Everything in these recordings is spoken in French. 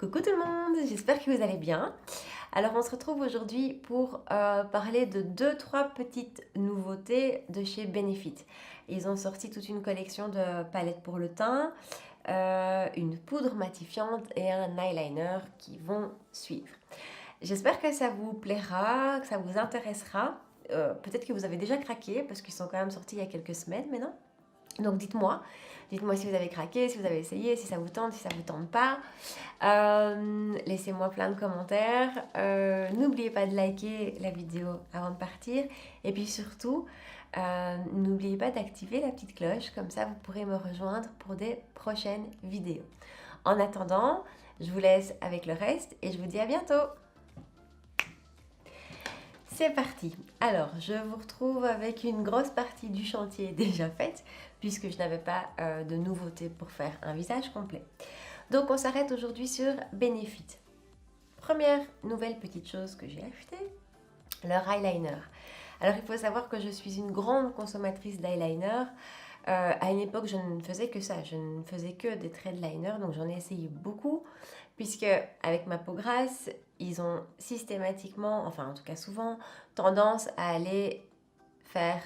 Coucou tout le monde, j'espère que vous allez bien. Alors on se retrouve aujourd'hui pour parler de 2-3 petites nouveautés de chez Benefit. Ils ont sorti toute une collection de palettes pour le teint, une poudre matifiante et un eyeliner qui vont suivre. J'espère que ça vous plaira, que ça vous intéressera. Peut-être que vous avez déjà craqué parce qu'ils sont quand même sortis il y a quelques semaines maintenant. Donc dites-moi si vous avez craqué, si vous avez essayé, si ça vous tente, si ça vous tente pas. Laissez-moi plein de commentaires. N'oubliez pas de liker la vidéo avant de partir. Et puis surtout, n'oubliez pas d'activer la petite cloche, comme ça vous pourrez me rejoindre pour des prochaines vidéos. En attendant, je vous laisse avec le reste et je vous dis à bientôt. C'est parti. Alors, je vous retrouve avec une grosse partie du chantier déjà faite, puisque je n'avais pas de nouveautés pour faire un visage complet. Donc, on s'arrête aujourd'hui sur Benefit. Première nouvelle petite chose que j'ai acheté, leur eyeliner. Alors, il faut savoir que je suis une grande consommatrice d'eyeliner. À une époque, je ne faisais que ça, je ne faisais que des traits de liner, donc j'en ai essayé beaucoup, puisque avec ma peau grasse, ils ont systématiquement, enfin en tout cas souvent, tendance à aller faire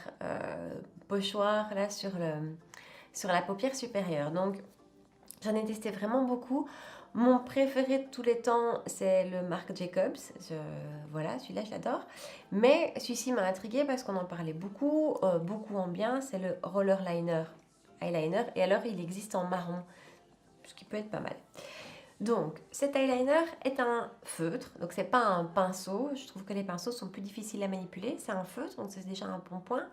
pochoir là sur la paupière supérieure. Donc j'en ai testé vraiment beaucoup. Mon préféré de tous les temps, c'est le Marc Jacobs. Voilà, celui-là, je l'adore. Mais celui-ci m'a intriguée parce qu'on en parlait beaucoup, beaucoup en bien. C'est le Roller Liner Eyeliner. Et alors, il existe en marron, ce qui peut être pas mal. Donc, cet eyeliner est un feutre. Donc, c'est pas un pinceau. Je trouve que les pinceaux sont plus difficiles à manipuler. C'est un feutre, donc c'est déjà un bon point.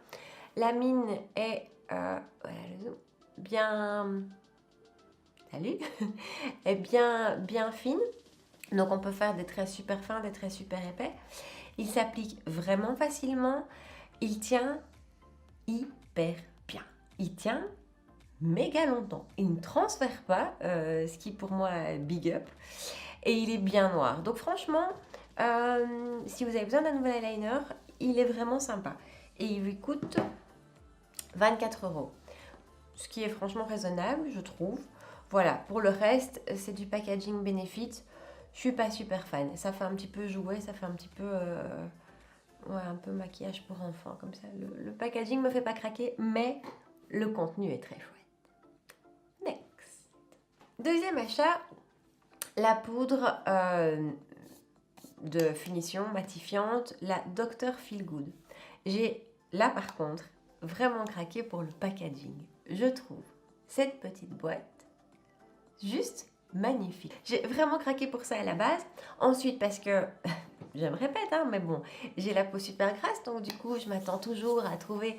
La mine est voilà, bien... Salut, est bien fine. Donc on peut faire des traits super fins, des traits super épais. Il s'applique vraiment facilement. Il tient hyper bien. Il tient méga longtemps. Il ne transfère pas, ce qui pour moi est big up. Et il est bien noir. Donc franchement, si vous avez besoin d'un nouvel eyeliner, il est vraiment sympa. Et il lui coûte 24 €. Ce qui est franchement raisonnable, je trouve. Voilà, pour le reste, c'est du packaging Benefit. Je suis pas super fan. Ça fait un petit peu jouet, ça fait un petit peu, ouais, un peu maquillage pour enfants comme ça. Le packaging me fait pas craquer, mais le contenu est très chouette. Next. Deuxième achat, la poudre de finition matifiante, la Dr. Feelgood. J'ai là par contre vraiment craqué pour le packaging. Je trouve cette petite boîte juste magnifique. J'ai vraiment craqué pour ça à la base. Ensuite parce que, je me répète, hein, mais bon, j'ai la peau super grasse, donc du coup je m'attends toujours à trouver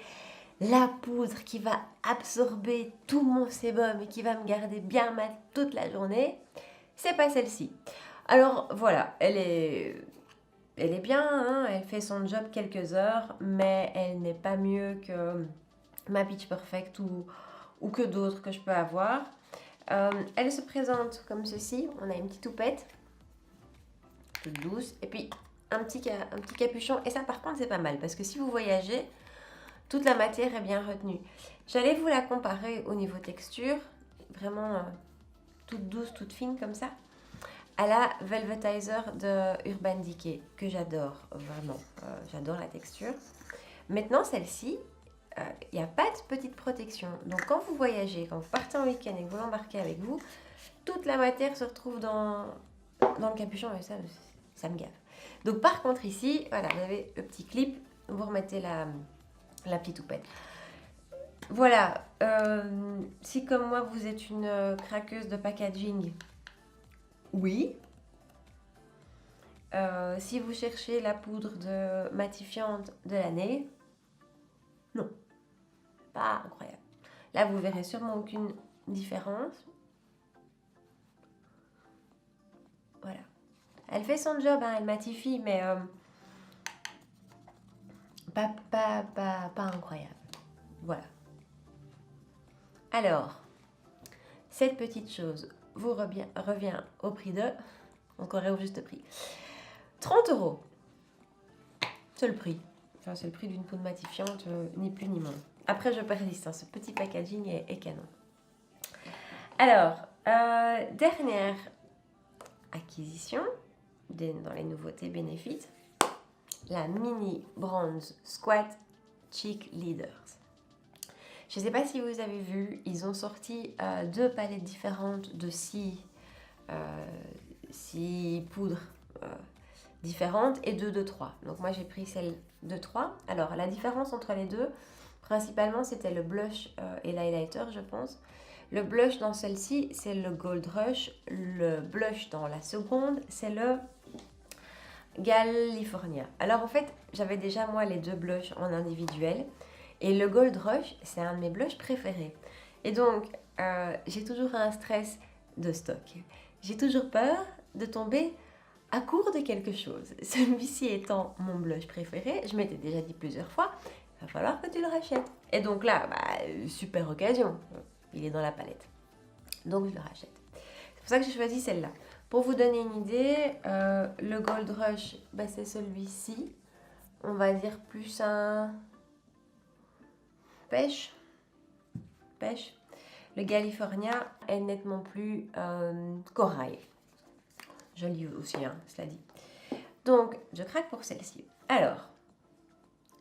la poudre qui va absorber tout mon sébum et qui va me garder bien mat toute la journée. C'est pas celle-ci. Alors voilà, elle est bien, hein, elle fait son job quelques heures, mais elle n'est pas mieux que ma Pitch Perfect ou que d'autres que je peux avoir. Elle se présente comme ceci. On a une petite toupette, toute douce, et puis un petit capuchon. Et ça, par contre, c'est pas mal parce que si vous voyagez, toute la matière est bien retenue. J'allais vous la comparer au niveau texture, vraiment toute douce, toute fine comme ça, à la Velvetizer de Urban Decay, que j'adore vraiment. J'adore la texture. Maintenant, celle-ci, il n'y a pas de petite protection. Donc quand vous voyagez, quand vous partez en week-end et que vous l'embarquez avec vous, toute la matière se retrouve dans le capuchon et ça me gave. Donc par contre ici, voilà, vous avez le petit clip, vous remettez la petite toupette. Voilà, si comme moi vous êtes une craqueuse de packaging, oui. Si vous cherchez la poudre de matifiante de l'année, non. Pas incroyable. Là, vous verrez sûrement aucune différence. Voilà. Elle fait son job, hein, elle matifie, mais pas incroyable. Voilà. Alors, cette petite chose vous revient au prix de... Encore au juste prix. 30 €. C'est le prix. Enfin, c'est le prix d'une poudre matifiante, ni plus ni moins. Après, je persiste, hein, ce petit packaging est canon. Alors, dernière acquisition dans les nouveautés bénéfices, la Mini Bronze Squat Cheek Leaders. Je ne sais pas si vous avez vu, ils ont sorti 2 palettes différentes de 6 poudres différentes et 2 de 3. Donc moi j'ai pris celle de 3. Alors la différence entre les deux, principalement c'était le blush et l'highlighter je pense. Le blush dans celle-ci c'est le Gold Rush, le blush dans la seconde c'est le California. Alors en fait j'avais déjà moi les 2 blushs en individuel. Et le Gold Rush, c'est un de mes blushs préférés. Et donc, j'ai toujours un stress de stock. J'ai toujours peur de tomber à court de quelque chose. Celui-ci étant mon blush préféré, je m'étais déjà dit plusieurs fois, il va falloir que tu le rachètes. Et donc là, super occasion, il est dans la palette. Donc je le rachète. C'est pour ça que j'ai choisi celle-là. Pour vous donner une idée, le Gold Rush, c'est celui-ci. On va dire plus un... pêche. Le California est nettement plus corail. Joli aussi, hein, cela dit. Donc, je craque pour celle-ci. Alors,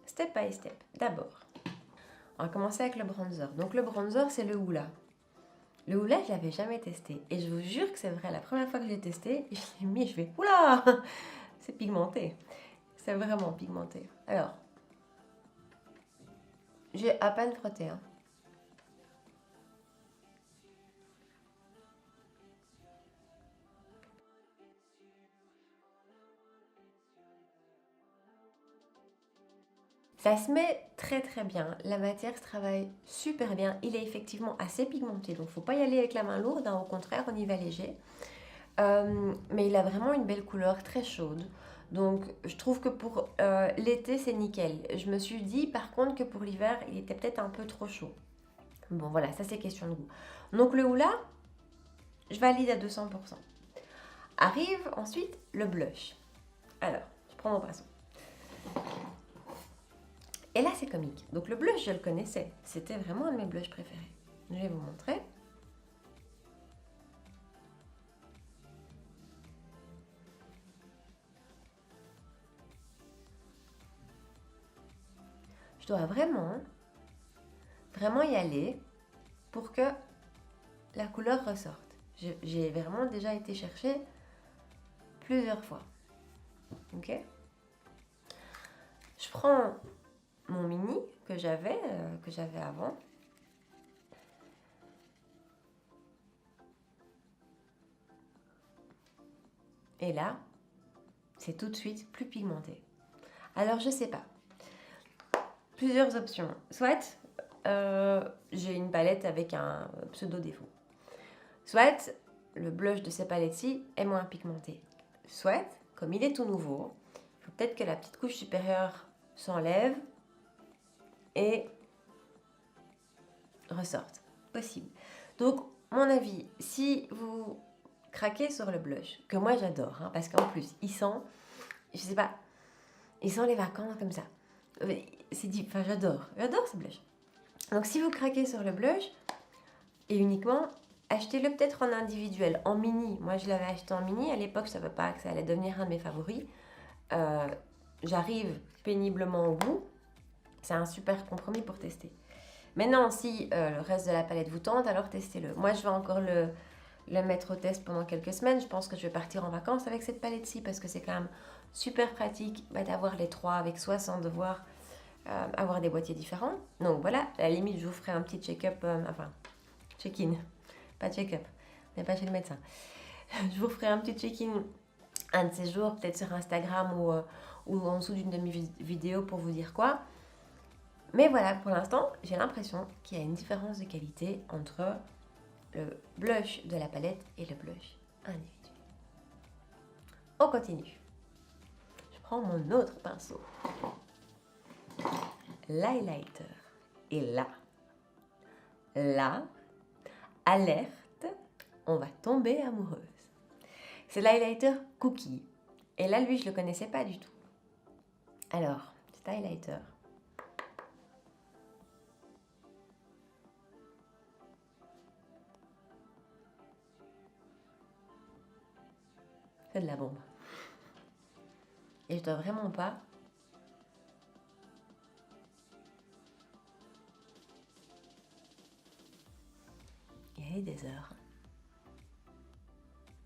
step by step. D'abord, on va commencer avec le bronzer. Donc, le bronzer, c'est le Hoola. Le Hoola, je ne l'avais jamais testé. Et je vous jure que c'est vrai, la première fois que j'ai testé, je l'ai mis et je fais « Oula !» C'est pigmenté. C'est vraiment pigmenté. Alors, j'ai à peine frotté, hein. Ça se met très très bien, la matière se travaille super bien, il est effectivement assez pigmenté, donc il ne faut pas y aller avec la main lourde, hein, au contraire on y va léger. Mais il a vraiment une belle couleur, très chaude, donc je trouve que pour l'été c'est nickel. Je me suis dit par contre que pour l'hiver il était peut-être un peu trop chaud. Bon voilà, ça c'est question de goût. Donc le Hoola, je valide à 200%. Arrive ensuite le blush. Alors, je prends mon pinceau. Et là, c'est comique. Donc le blush, je le connaissais. C'était vraiment un de mes blushs préférés. Je vais vous montrer. Je dois vraiment y aller pour que la couleur ressorte. J'ai vraiment déjà été chercher plusieurs fois. Ok ? Je prends mon mini que j'avais avant. Et là, c'est tout de suite plus pigmenté. Alors, je sais pas. Plusieurs options. Soit j'ai une palette avec un pseudo défaut. Soit le blush de ces palettes-ci est moins pigmenté. Soit, comme il est tout nouveau, il faut peut-être que la petite couche supérieure s'enlève et ressorte. Possible. Donc, mon avis, si vous craquez sur le blush, que moi j'adore, hein, parce qu'en plus, il sent, je sais pas, il sent les vacances comme ça. C'est dit, enfin j'adore ce blush. Donc si vous craquez sur le blush, et uniquement, achetez-le peut-être en individuel, en mini. Moi je l'avais acheté en mini, à l'époque je savais pas que ça allait devenir un de mes favoris. J'arrive péniblement au bout, c'est un super compromis pour tester. Maintenant, si le reste de la palette vous tente, alors testez-le. Moi je vais encore le mettre au test pendant quelques semaines. Je pense que je vais partir en vacances avec cette palette-ci parce que c'est quand même super pratique d'avoir les trois avec soi sans devoir avoir des boîtiers différents. Donc voilà, à la limite, je vous ferai un petit check-up, enfin, check-in, pas check-up, on n'est pas chez le médecin. Je vous ferai un petit check-in un de ces jours, peut-être sur Instagram ou en dessous d'une de mes vidéos pour vous dire quoi. Mais voilà, pour l'instant, j'ai l'impression qu'il y a une différence de qualité entre le blush de la palette et le blush individuel. On continue. Je prends mon autre pinceau. L'highlighter. Et là, alerte, on va tomber amoureuse. C'est l'highlighter Cookie. Et là, lui, je ne le connaissais pas du tout. Alors, cet highlighter, c'est de la bombe. Et je dois vraiment pas. Il y a des heures.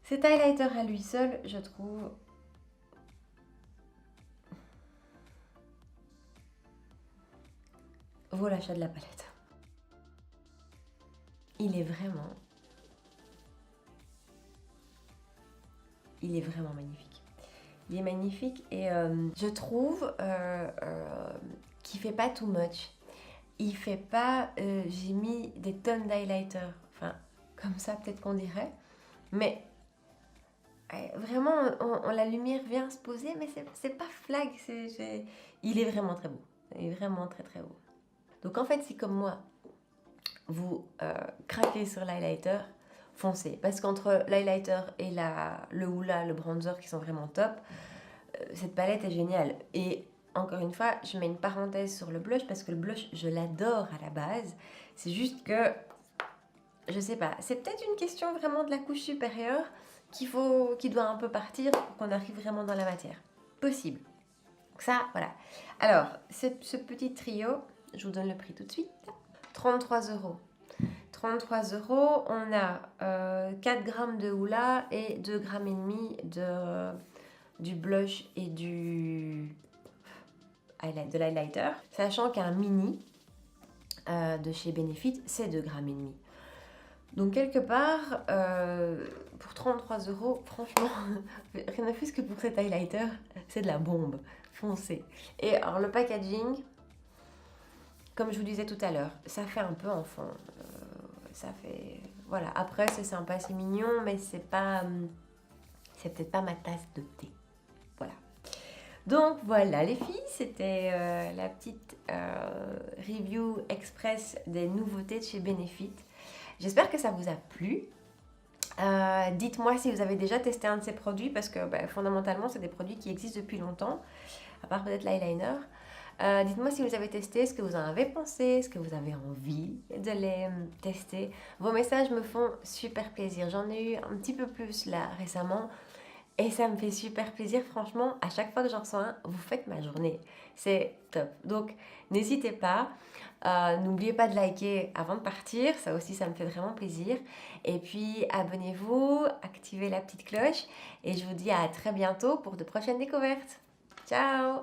Cet highlighter à lui seul, je trouve, vaut l'achat de la palette. Il est vraiment magnifique. Il est magnifique et je trouve qu'il fait pas too much. Il fait pas, j'ai mis des tonnes d'highlighter, enfin comme ça peut-être qu'on dirait, mais vraiment la lumière vient se poser, mais c'est pas flag, il est vraiment très beau, il est vraiment très très beau. Donc en fait si comme moi vous craquez sur l'highlighter, foncez, parce qu'entre l'highlighter et le hoola, le bronzer qui sont vraiment top, cette palette est géniale. Et encore une fois, je mets une parenthèse sur le blush parce que le blush, je l'adore à la base. C'est juste que, je sais pas, c'est peut-être une question vraiment de la couche supérieure qui doit un peu partir pour qu'on arrive vraiment dans la matière. Possible. Donc ça, voilà. Alors, ce petit trio, je vous donne le prix tout de suite. 33 €. 33 €, on a 4 grammes de hoola et 2,5 grammes du blush et de l'highlighter, sachant qu'un mini de chez Benefit, c'est 2,5 grammes. Donc quelque part, pour 33 €, franchement, rien de plus que pour cet highlighter, c'est de la bombe, foncé. Et alors le packaging, comme je vous disais tout à l'heure, ça fait un peu enfant. Ça fait... Voilà, après c'est sympa, c'est mignon, mais c'est peut-être pas ma tasse de thé. Voilà. Donc voilà les filles, c'était la petite review express des nouveautés de chez Benefit. J'espère que ça vous a plu. Dites-moi si vous avez déjà testé un de ces produits parce que fondamentalement c'est des produits qui existent depuis longtemps, à part peut-être l'eyeliner. Dites-moi si vous avez testé, ce que vous en avez pensé, ce que vous avez envie de les tester. Vos messages me font super plaisir. J'en ai eu un petit peu plus là récemment. Et ça me fait super plaisir, franchement, à chaque fois que j'en reçois un, vous faites ma journée. C'est top. Donc, n'hésitez pas. N'oubliez pas de liker avant de partir, ça aussi, ça me fait vraiment plaisir. Et puis, abonnez-vous, activez la petite cloche. Et je vous dis à très bientôt pour de prochaines découvertes. Ciao!